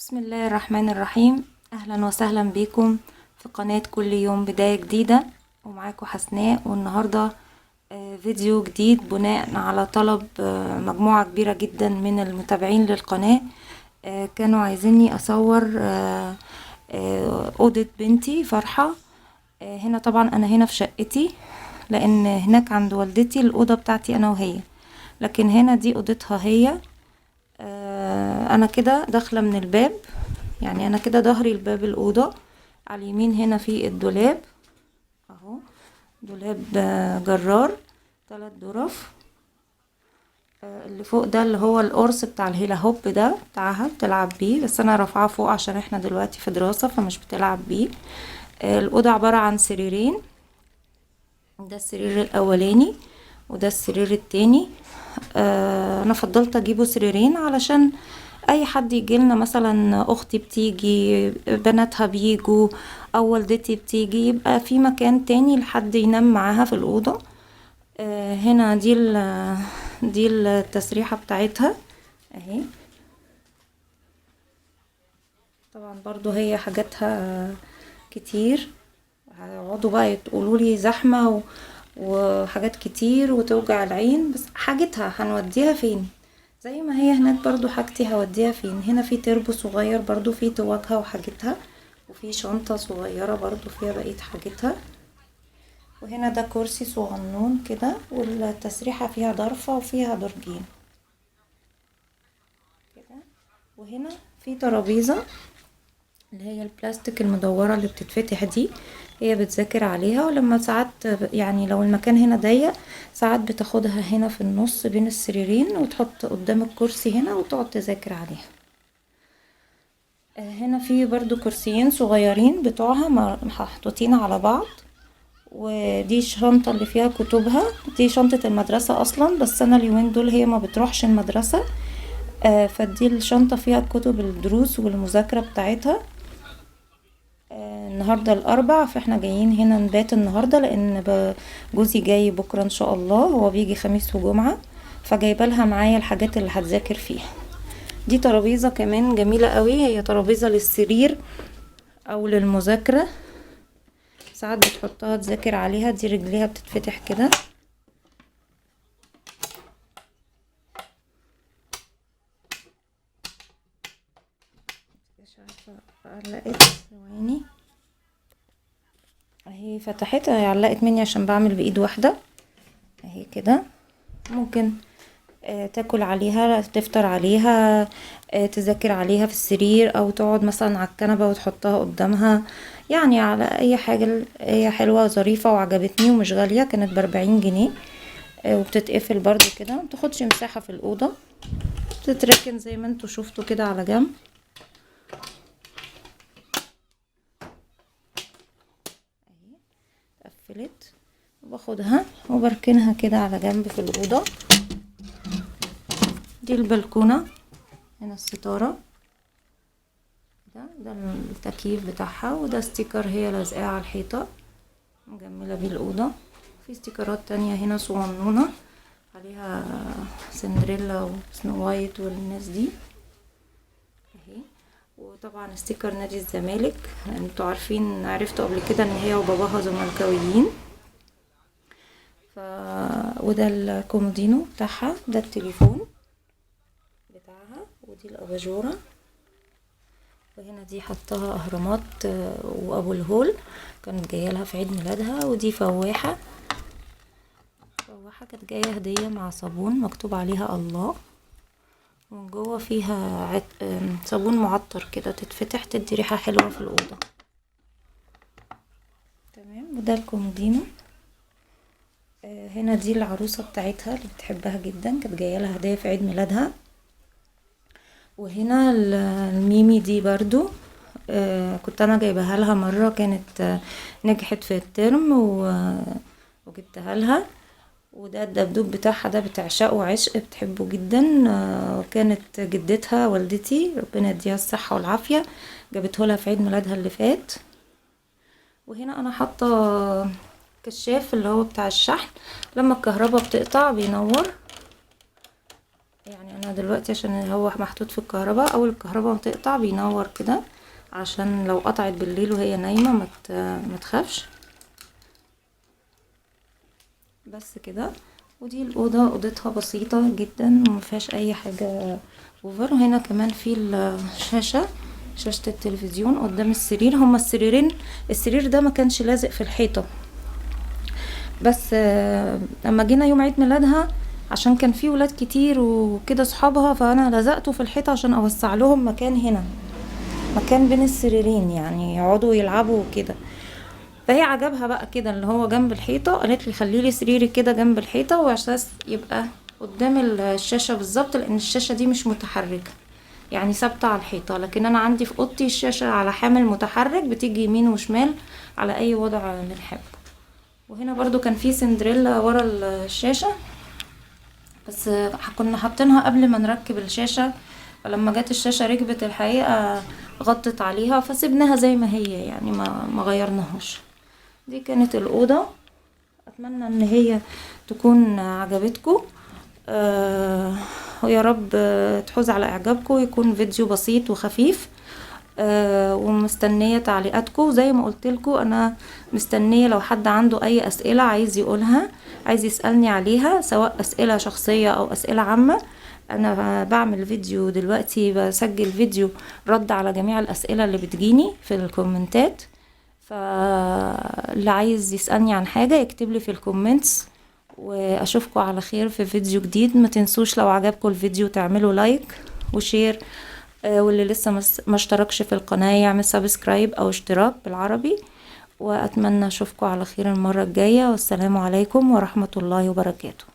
بسم الله الرحمن الرحيم. اهلا وسهلا بكم في قناة كل يوم بداية جديدة، ومعاكم حسناء. والنهاردة فيديو جديد بناء على طلب مجموعة كبيرة جدا من المتابعين للقناة. كانوا عايزيني اصور اوضة بنتي فرحة. هنا طبعا انا هنا في شقتي، لان هناك عند والدتي الاوضة بتاعتي انا وهي، لكن هنا دي اوضتها هي. انا كده داخله من الباب، يعني انا كده ظهري لباب الاوضه. على اليمين هنا في الدولاب اهو، دولاب جرار 3 ظرف. اللي فوق ده اللي هو القرص بتاع الهيلا هوب ده بتاعها بتلعب بيه، بس انا رافعاه فوق عشان احنا دلوقتي في دراسه فمش بتلعب بيه. الاوضه عباره عن سريرين، ده السرير الاولاني وده السرير التاني. انا فضلت اجيبه سريرين علشان اي حد يجيلنا، مثلا اختي بتيجي، بناتها بيجوا، او والدتي بتيجي، يبقى في مكان تاني لحد ينام معاها في الاوضه. هنا دي التسريحه بتاعتها اهي. طبعا برضو هي حاجاتها كتير، هيقعدوا بقى يقولوا لي زحمه وحاجات كتير وتوجع العين، بس حاجتها هنوديها فين؟ زي ما هي هناك برضو حاجتي هوديها فين. هنا في تربو صغير برضو فيه تواجهة وحاجتها، وفي شنطة صغيرة برضو فيها بقية حاجتها. وهنا ده كرسي صغنون كده، والتسريحة فيها ضرفة وفيها درجين كده. وهنا في ترابيزة اللي هي البلاستيك المدورة اللي بتتفتح دي، هي بتذاكر عليها. ولما ساعات يعني لو المكان هنا ضيق، ساعات بتاخدها هنا في النص بين السريرين وتحط قدام الكرسي هنا وتقعد تذاكر عليها. هنا في برضو كرسيين صغيرين بتوعها محطوطين على بعض. ودي الشنطة اللي فيها كتبها، دي شنطة المدرسة اصلا، بس انا اليومين دول هي ما بتروحش المدرسة، فدي الشنطة فيها كتب الدروس والمذاكرة بتاعتها. النهاردة الاربع، فاحنا جايين هنا نبات النهاردة، لان جوزي جاي بكرة ان شاء الله، هو بيجي خميس وجمعة، فجايبه لها معايا الحاجات اللي هتذاكر فيها. دي ترابيزة كمان جميلة قوي، هي ترابيزة للسرير او للمذاكرة، ساعات بتحطها تذاكر عليها. دي رجليها بتتفتح كده. مش عارفة علقت، ثواني اهي فتحتها، هي علقت مني عشان بعمل بايد واحدة اهي كده. ممكن تاكل عليها، تفطر عليها، تذاكر عليها في السرير، او تقعد مثلا على الكنبة وتحطها قدامها، يعني على اي حاجة. هي حلوة وظريفة وعجبتني ومش غالية، كانت ب40 جنيه. وبتتقفل برضو كده، متاخدش مساحة في الأوضة، بتتركن زي ما انتوا شفتوا كده على جنب. اهي اتقفلت، وباخدها وبركنها كده على جنب في الأوضة. دي البلكونة، هنا الستارة، ده التكييف بتاعها، وده ستيكر هي لازقاه على الحيطة مجملة بيه الأوضة. في ستيكرات تانية هنا صغنونة عليها سندريلا وسنو وايت والناس دي اهي. وطبعا ستيكر نادي الزمالك، انتوا عارفين، عرفتوا قبل كده ان هي وباباها زملكاويين. وده الكومودينو بتاعها، ده التليفون بتاعها، ودي الاباجوره. وهنا دي حطها اهرامات وابو الهول، كانت جايه لها في عيد ميلادها. ودي فواحه كانت جايه هديه مع صابون مكتوب عليها الله، ومن جوه فيها صابون معطر كده، تتفتح تدي ريحه حلوه في الاوضه. تمام. وده الكومودينو. هنا دي العروسه بتاعتها اللي بتحبها جدا، كانت جايه لها هديه في عيد ميلادها. وهنا الميمي دي برضو كنت انا جايبها لها مره، كانت نجحت في الترم وجبتها لها. وده الدبدوب بتاعها، ده بتعشقه عشق، بتحبه جدا. كانت جدتها والدتي ربنا يديها الصحه والعافيه جابته لها في عيد ميلادها اللي فات. وهنا انا حاطه كشاف اللي هو بتاع الشحن، لما الكهرباء بتقطع بينور. يعني انا دلوقتي عشان هو محطوط في الكهرباء، اول الكهرباء ما تقطع بينور كده، عشان لو قطعت بالليل وهي نايمة ما تخافش. بس كده. ودي الأوضة، أوضتها بسيطة جدا ومفيهاش أي حاجة اوفر. وهنا كمان في الشاشة، شاشة التلفزيون قدام السرير. هما السريرين، السرير ده ما كانش لازق في الحيطة، بس لما جينا يوم عيد ميلادها عشان كان في ولاد كتير وكده صحابها، فانا لزقته في الحيطة عشان اوسع لهم مكان هنا، مكان بين السريرين يعني يقعدوا يلعبوا وكده. فهي عجبها بقى كده اللي هو جنب الحيطة، قالت لي خلي لي سريري كده جنب الحيطة وعشان يبقى قدام الشاشة بالظبط، لان الشاشة دي مش متحركة يعني ثابتة على الحيطة، لكن انا عندي في اوضتي الشاشة على حامل متحرك بتيجي يمين وشمال على اي وضع بنحبه. وهنا برضو كان في سندريلا ورا الشاشة، بس كنا حاطينها قبل ما نركب الشاشة، فلما جت الشاشة ركبت الحقيقة غطت عليها فسيبناها زي ما هي يعني ما غيرناهاش. دي كانت الأوضة. أتمنى ان هي تكون عجبتكم، ويا رب تحوز على اعجابكم، يكون فيديو بسيط وخفيف. ومستنية تعليقاتكم زي ما قلتلكم، انا مستنية لو حد عنده اي اسئلة عايز يقولها، عايز يسألني عليها، سواء اسئلة شخصية او اسئلة عامة. انا بعمل فيديو دلوقتي، بسجل فيديو رد على جميع الاسئلة اللي بتجيني في الكومنتات، فاللي عايز يسألني عن حاجة يكتب لي في الكومنتس. واشوفكم على خير في فيديو جديد. ما تنسوش لو عجبكم الفيديو تعملوا لايك وشير، واللي لسه ما اشتركش في القناة يعمل سبسكرايب او اشتراك بالعربي. واتمنى اشوفكم على خير المرة الجاية، والسلام عليكم ورحمة الله وبركاته.